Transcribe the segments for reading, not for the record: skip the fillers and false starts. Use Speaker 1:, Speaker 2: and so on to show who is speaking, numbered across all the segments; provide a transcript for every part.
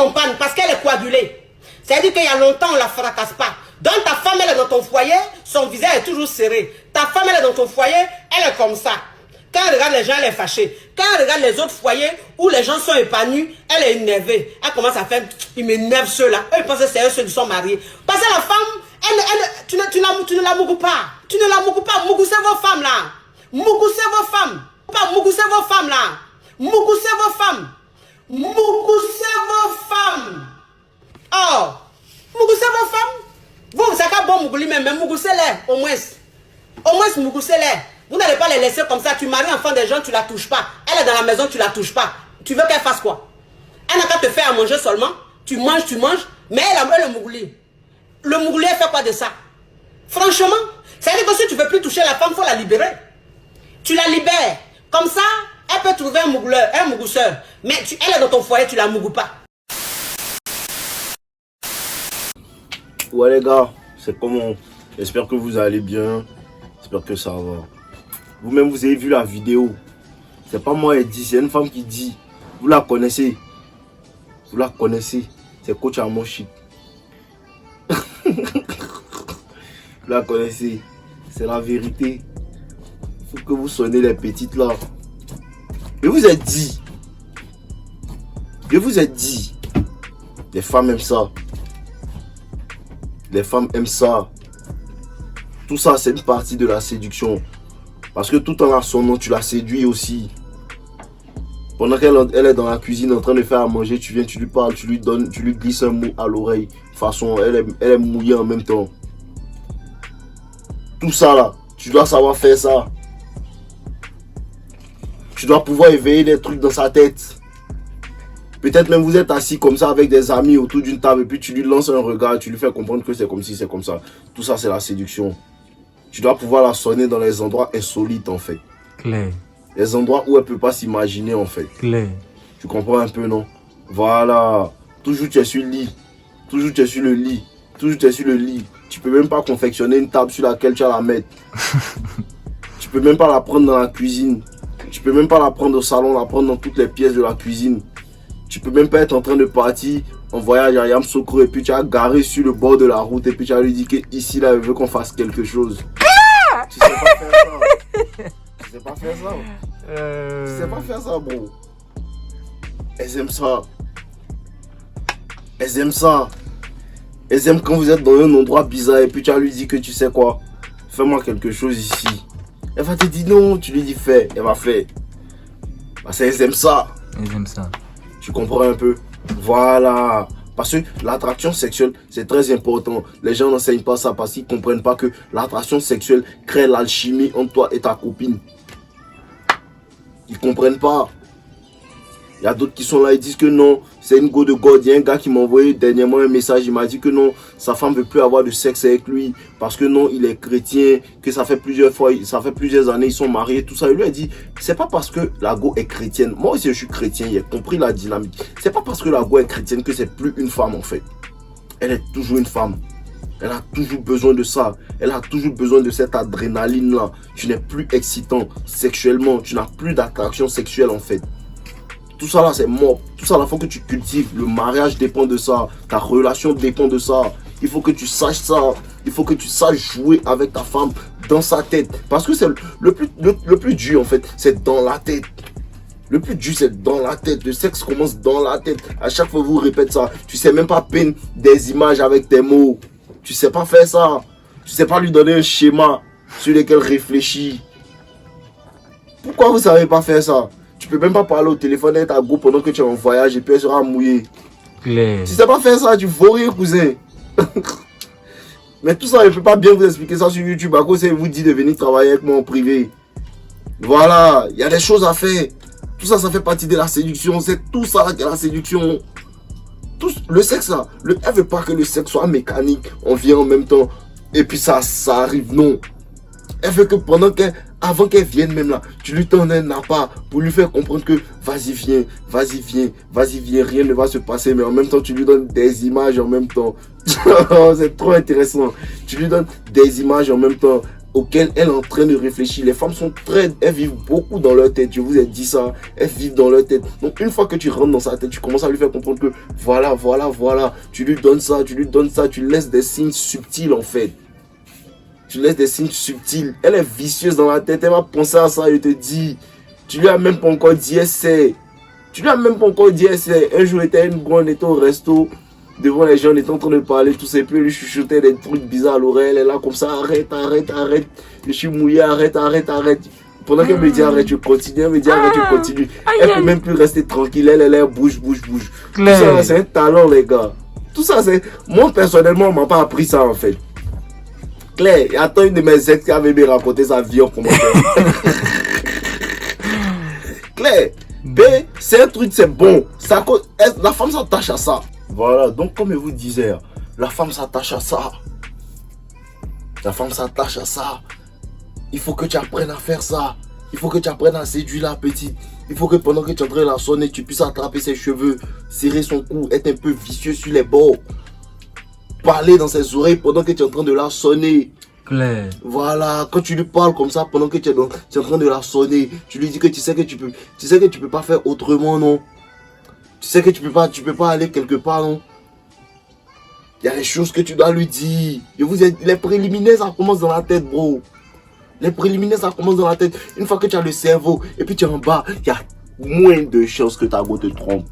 Speaker 1: en panne parce qu'elle est coagulée. C'est-à-dire qu'il y a longtemps, on ne la fracasse pas. Donc ta femme, elle est dans ton foyer, son visage est toujours serré. Ta femme, elle est dans ton foyer, elle est comme ça. Quand elle regarde les gens, elle est fâchée. Quand elle regarde les autres foyers où les gens sont épanouis, elle est énervée. Elle commence à faire, il m'énerve ceux-là. Eux, ils pensent que c'est eux ceux qui sont mariés. Parce que la femme, tu ne la mougous pas. Tu ne la mougous pas. Mougoussez vos femmes là. Mougoussez vos femmes. Pas mougoussez vos femmes là. Mougoussez vos femmes. Mougoussez vos femmes. Oh. Mougoussez vos femmes. Vous, c'est pas bon mougoulis même, mais mougoussez-les au moins. Au moins, mougoussez-les. Vous n'allez pas les laisser comme ça. Tu maries enfant des gens, tu la touches pas. Elle est dans la maison, tu la touches pas. Tu veux qu'elle fasse quoi? Elle n'a qu'à te faire à manger seulement. Tu manges, mais elle le mougoulis. Le mougoulis, elle fait quoi de ça? Franchement, c'est-à-dire que si tu ne veux plus toucher la femme, il faut la libérer. Tu la libères. Comme ça, elle peut trouver un mougousseur. Mais elle est dans ton foyer, tu la mougous pas.
Speaker 2: Ouais les gars, c'est comment? J'espère que vous allez bien. J'espère que ça va. Vous-même, vous avez vu la vidéo. C'est pas moi qui dit, c'est une femme qui dit. Vous la connaissez. Vous la connaissez. C'est Coach Amoshik. Vous la connaissez. C'est la vérité. Il faut que vous sonnez les petites là. Je vous ai dit. Je vous ai dit. Les femmes aiment ça. Les femmes aiment ça. Tout ça, c'est une partie de la séduction. Parce que tout en la sonnant, tu la séduis aussi. Pendant qu'elle est dans la cuisine en train de faire à manger, tu viens, tu lui parles, tu lui glisses un mot à l'oreille. De toute façon, elle est mouillée en même temps. Tout ça là, tu dois savoir faire ça. Tu dois pouvoir éveiller des trucs dans sa tête. Peut-être même vous êtes assis comme ça avec des amis autour d'une table et puis tu lui lances un regard, tu lui fais comprendre que c'est comme si, c'est comme ça. Tout ça, c'est la séduction. Tu dois pouvoir la sonner dans les endroits insolites en fait.
Speaker 3: Claire.
Speaker 2: Les endroits où elle ne peut pas s'imaginer en fait.
Speaker 3: Claire.
Speaker 2: Tu comprends un peu, non? Voilà. Toujours tu es sur le lit. Toujours tu es sur le lit. Toujours tu es sur le lit. Tu peux même pas confectionner une table sur laquelle tu vas la mettre. Tu peux même pas la prendre dans la cuisine. Tu peux même pas la prendre au salon, la prendre dans toutes les pièces de la cuisine. Tu peux même pas être en train de partir en voyage à Yamoussoukro et puis tu as garé sur le bord de la route et puis tu as lui dit que ici là, il veut qu'on fasse quelque chose. Tu sais pas faire ça. Tu sais pas faire ça. Tu sais pas faire ça, bro. Elles aiment ça. Elles aiment ça. Elles aiment quand vous êtes dans un endroit bizarre et puis tu as lui dit que tu sais quoi. Fais-moi quelque chose ici. Elle va te dire non, tu lui dis fais. Elle va faire. Parce qu'elles aiment ça.
Speaker 3: Elles aiment ça.
Speaker 2: Tu comprends un peu? Voilà. Parce que l'attraction sexuelle, c'est très important. Les gens n'enseignent pas ça parce qu'ils ne comprennent pas que l'attraction sexuelle crée l'alchimie entre toi et ta copine. Ils ne comprennent pas. Il y a d'autres qui sont là et disent que non, c'est une go de God. Il y a un gars qui m'a envoyé dernièrement un message. Il m'a dit que non, sa femme ne veut plus avoir de sexe avec lui. Parce que non, il est chrétien. Que ça fait plusieurs années, ils sont mariés. Tout ça. Il lui a dit, c'est pas parce que la go est chrétienne. Moi aussi, je suis chrétien. Il a compris la dynamique. C'est pas parce que la go est chrétienne que c'est plus une femme en fait. Elle est toujours une femme. Elle a toujours besoin de ça. Elle a toujours besoin de cette adrénaline là. Tu n'es plus excitant sexuellement. Tu n'as plus d'attraction sexuelle en fait. Tout ça là c'est mort. Tout ça là, il faut que tu cultives. Le mariage dépend de ça. Ta relation dépend de ça. Il faut que tu saches ça. Il faut que tu saches jouer avec ta femme dans sa tête. Parce que c'est le plus dur en fait. C'est dans la tête. Le plus dur c'est dans la tête. Le sexe commence dans la tête. À chaque fois que vous répétez ça. Tu sais même pas peindre des images avec tes mots. Tu sais pas faire ça. Tu sais pas lui donner un schéma sur lequel réfléchir. Pourquoi vous savez pas faire ça? Tu peux même pas parler au téléphone avec ta go pendant que tu es en voyage et puis elle sera mouillée.
Speaker 3: Claire.
Speaker 2: Tu sais pas faire ça, tu vaux rien, cousin. Mais tout ça, je peux pas bien vous expliquer ça sur YouTube à cause de vous dit de venir travailler avec moi en privé. Voilà, il y a des choses à faire. Tout ça, ça fait partie de la séduction. C'est tout ça qui est la séduction. Tout, le sexe là, elle veut pas que le sexe soit mécanique. On vient en même temps et puis ça arrive, non. Elle veut que avant qu'elle vienne même là, tu lui donnes un appât pour lui faire comprendre que vas-y viens, vas-y viens, vas-y viens, rien ne va se passer, mais en même temps tu lui donnes des images en même temps. C'est trop intéressant. Tu lui donnes des images en même temps. auxquelles elle est en train de réfléchir. Les femmes sont elles vivent beaucoup dans leur tête. Je vous ai dit ça. Elles vivent dans leur tête. Donc, une fois que tu rentres dans sa tête, tu commences à lui faire comprendre que voilà. Tu lui donnes ça. Tu laisses des signes subtils, en fait. Tu laisses des signes subtils. Elle est vicieuse dans la tête. Elle va penser à ça et te dit. Tu lui as même pas encore dit essaie. Un jour, on était au resto. Devant les gens, on était en train de parler, tout ça, et puis lui chuchotait des trucs bizarres à l'oreille. Elle est là comme ça, arrête. Je suis mouillé, arrête. Pendant qu'elle me dit arrête, je continue. Elle me dit arrête, je continue. Elle peut même plus rester tranquille. Elle bouge. Tout ça, c'est un talent, les gars. Tout ça, c'est. Moi, personnellement, on m'a pas appris ça, en fait. Claire, il y a une de mes ex qui avait me raconté sa vie en commentaire. Claire, c'est un truc, c'est bon. La femme s'attache à ça. Voilà, donc comme je vous disais, la femme s'attache à ça. Il faut que tu apprennes à faire ça. Il faut que tu apprennes à séduire la petite. Il faut que pendant que tu es en train de la sonner, tu puisses attraper ses cheveux, serrer son cou, être un peu vicieux sur les bords. Parler dans ses oreilles pendant que tu es en train de la sonner.
Speaker 3: Claire.
Speaker 2: Voilà, quand tu lui parles comme ça pendant que tu es en train de la sonner, tu lui dis que tu sais que tu peux pas faire autrement, non? Tu sais que tu peux pas aller quelque part, non? Il y a des choses que tu dois lui dire. Les préliminaires, ça commence dans la tête, bro. Les préliminaires, ça commence dans la tête. Une fois que tu as le cerveau et puis tu es en bas, il y a moins de chances que ta go te trompe.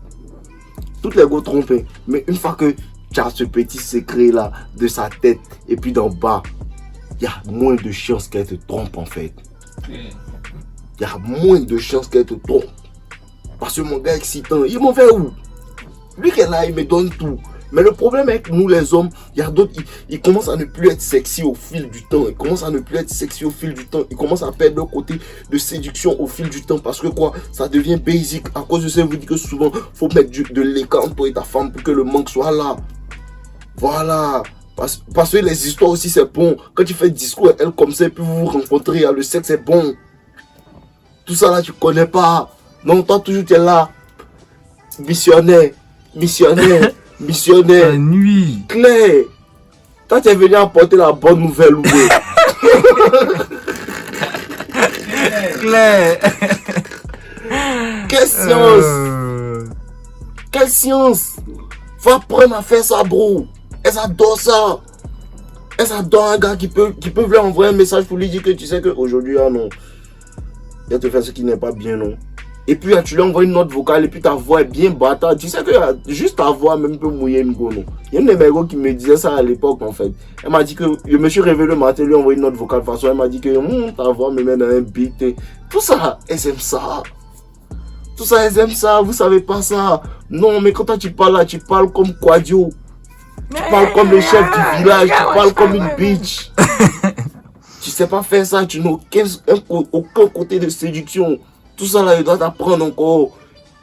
Speaker 2: Toutes les go trompent, hein. Mais une fois que tu as ce petit secret là de sa tête et puis d'en bas, il y a moins de chances qu'elle te trompe, en fait. Il y a moins de chances qu'elle te trompe. Parce que mon gars excitant, il m'en fait où? Lui qui est là, il me donne tout. Mais le problème avec nous les hommes, il y a d'autres, ils commencent à ne plus être sexy au fil du temps. Ils commencent à perdre leur côté de séduction au fil du temps. Parce que quoi? Ça devient basic. À cause de ça, je vous dis que souvent, il faut mettre de l'écart entre toi et ta femme pour que le manque soit là. Voilà. Parce que les histoires aussi, c'est bon. Quand tu fais discours avec elle comme ça, et puis vous vous rencontrez, le sexe, c'est bon. Tout ça là, tu connais pas. Non, toi, toujours, tu es là. Missionnaire.
Speaker 3: La nuit.
Speaker 2: Claire. Toi, tu es venu apporter la bonne nouvelle, ou bien.
Speaker 3: Claire.
Speaker 2: Quelle science. Faut apprendre à faire ça, bro. Elles adorent ça. Elles adorent un gars qui peut lui envoyer un message pour lui dire que tu sais qu'aujourd'hui, ah non. Il va te faire ce qui n'est pas bien, non. Et puis tu lui envoies une note vocale et puis ta voix est bien bâtarde. Tu sais que juste ta voix même peut mouiller une go, non. Il y a une de mes gars qui me disait ça à l'époque, en fait. Elle m'a dit que je me suis réveillé le matin, lui envoyer une note vocale. De toute façon, elle m'a dit que ta voix me met dans un beat. Tout ça, elles aiment ça. Vous savez pas ça. Non, mais quand toi tu parles là, tu parles comme Quadio. Tu parles comme le chef du village, tu parles comme une bitch. Tu sais pas faire ça, tu n'as aucun côté de séduction. Tout ça là, il doit t'apprendre encore.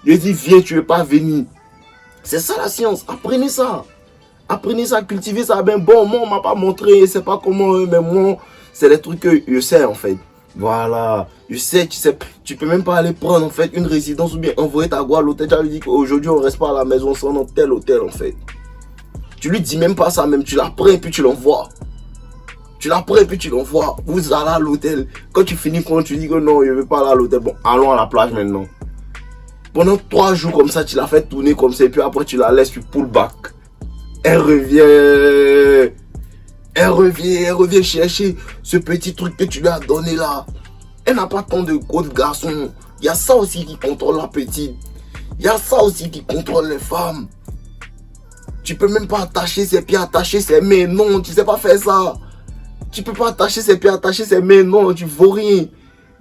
Speaker 2: Je dis, viens, tu veux pas venir. C'est ça la science, apprenez ça. Cultivez ça. Ben bon, moi on m'a pas montré, je sais pas comment, mais moi, c'est des trucs que je sais en fait. Voilà, je sais, tu peux même pas aller prendre en fait une résidence ou bien envoyer ta go à l'hôtel. Tu lui dis qu'aujourd'hui on reste pas à la maison, on dans tel hôtel en fait. Tu lui dis même pas ça, même tu la prends et puis tu l'envoies. Vous allez à l'hôtel. Quand tu finis, quand tu dis que non, je ne veux pas aller à l'hôtel. Bon, allons à la plage maintenant. Pendant 3 jours comme ça, tu la fais tourner comme ça. Et puis après, tu la laisses, tu pull back. Elle revient chercher ce petit truc que tu lui as donné là. Elle n'a pas tant de gros garçons. Il y a ça aussi qui contrôle la petite. Il y a ça aussi qui contrôle les femmes. Tu peux même pas attacher ses pieds, attacher ses mains. Non, tu sais pas faire ça. Tu peux pas attacher ses pieds, attacher ses mains, non, tu vaux rien.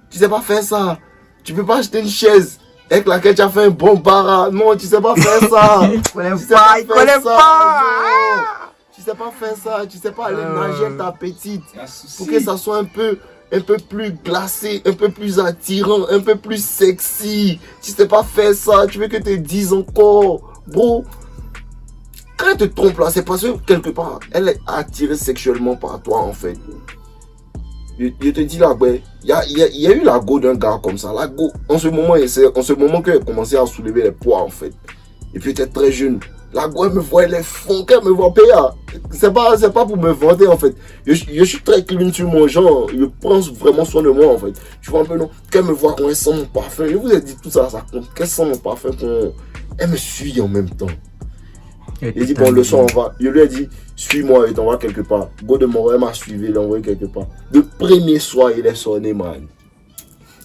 Speaker 2: Tu sais pas faire ça. Tu peux pas acheter une chaise avec laquelle tu as fait un bon bara. Non, tu sais pas faire ça.
Speaker 3: Il connaît pas.
Speaker 2: Tu sais pas faire ça. Tu sais pas aller nager avec ta petite. Pour que ça soit un peu plus glacé, un peu plus attirant, un peu plus sexy. Tu sais pas faire ça. Tu veux que te dise encore, bro. Quand elle te trompe là, c'est parce que quelque part, elle est attirée sexuellement par toi en fait. Je te dis là, il y a eu la go d'un gars comme ça. La go, en ce moment qu'elle commençait à soulever les poids en fait. Et puis elle était très jeune. La go, elle me voit, elle est fond, qu'elle me voit payer. C'est pas pour me vanter, en fait. Je suis très clean sur mon genre. Je pense vraiment soin de moi, en fait. Tu vois un peu, non? Qu'elle me voit quand elle sent mon parfum. Je vous ai dit tout ça, ça compte. Qu'elle sent mon parfum, elle me suit en même temps. Il dit, bon, le soir, on va. Je lui ai dit, suis-moi et t'envoie quelque part. Go de Montréal m'a suivi, il envoyé quelque part. Le premier soir, il est sonné, man.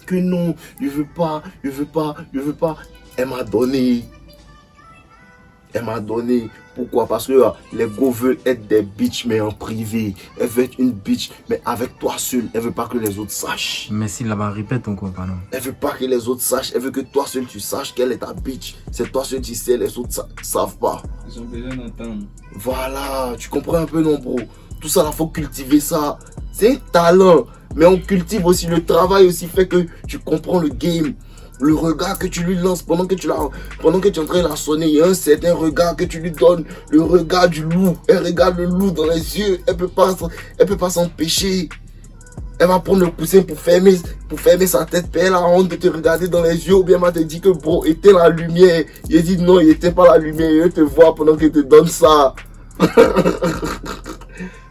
Speaker 2: Que non, je veux pas. Elle m'a donné. Pourquoi? Parce que les go veulent être des bitches, mais en privé. Elle veut être une bitch, mais avec toi seul. Elle veut pas que les autres sachent.
Speaker 3: Mais si là-bas, répète encore, pardon.
Speaker 2: Elle veut pas que les autres sachent. Elle veut que toi seul tu saches qu'elle est ta bitch. C'est toi seul tu sais, les autres savent pas.
Speaker 4: Ils ont besoin d'entendre.
Speaker 2: Voilà, tu comprends un peu, non, bro? Tout ça, là, faut cultiver ça. C'est un talent. Mais on cultive aussi le travail, aussi fait que tu comprends le game. Le regard que tu lui lances pendant que tu es en train de la sonner, il y a un certain regard que tu lui donnes, le regard du loup. Elle regarde le loup dans les yeux, elle peut pas s'empêcher. Elle va prendre le coussin pour fermer sa tête, puis elle a honte de te regarder dans les yeux, ou bien elle va te dire que bro, éteins la lumière. Il dit non, il éteint pas la lumière, il te voit pendant qu'il te donne ça.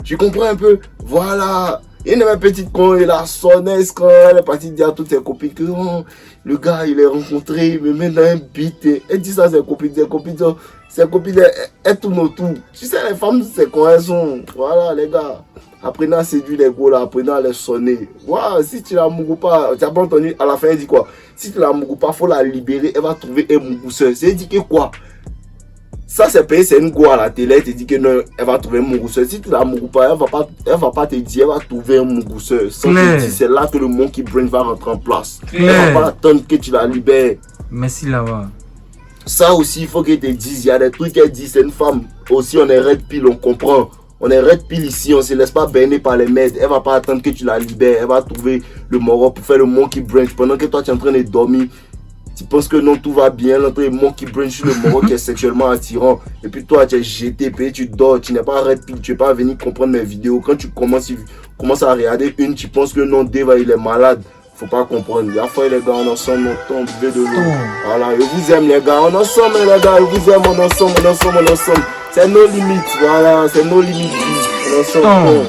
Speaker 2: Tu comprends un peu? Voilà. Il y a une petite con, il a sonné quand elle est partie dire à toutes ses copines que oh, le gars il est rencontré, il me met dans un beat. Elle dit ça à ses copines, elles tournent autour. Tu sais, les femmes, c'est quand elles sont. Voilà, les gars. Apprenez à séduire les gars là, apprenez à les sonner. Voilà, si tu la mougou pas, tu n'as pas entendu, à la fin, elle dit quoi? Si tu la mougou pas, il faut la libérer, elle va trouver un mougousseur. C'est dit que quoi? Ça c'est payé, c'est une go à la télé, elle te dit que non, elle va trouver un mougousseur. Si tu la mougou pas, elle va pas te dire, elle va trouver un mougousseur. C'est là que le monkey brain va rentrer en place. Elle va pas attendre que tu la libères.
Speaker 3: Merci là-bas.
Speaker 2: Ça aussi, il faut qu'elle te dise, il y a des trucs qu'elle dit, c'est une femme. Aussi, on est red pill, on comprend. On est red pill ici, on se laisse pas berner par les mecs. Elle va pas attendre que tu la libères. Elle va trouver le moro pour faire le monkey brain. Pendant que toi tu es en train de dormir, tu penses que non, tout va bien, l'entrée monkey brain sur le moro qui est sexuellement attirant. Et puis toi, tu es jeté, puis tu dors, tu n'es pas red pill, tu n'es pas venu comprendre mes vidéos. Quand tu commences à regarder une, tu penses que non, Deva, il est malade. Faut pas comprendre. La fois, les gars, on ensemble, on tombe de l'eau. Voilà, je vous aime, les gars, on ensemble, les gars, je vous aime, on ensemble. C'est nos limites, voilà, c'est nos limites. On ensemble.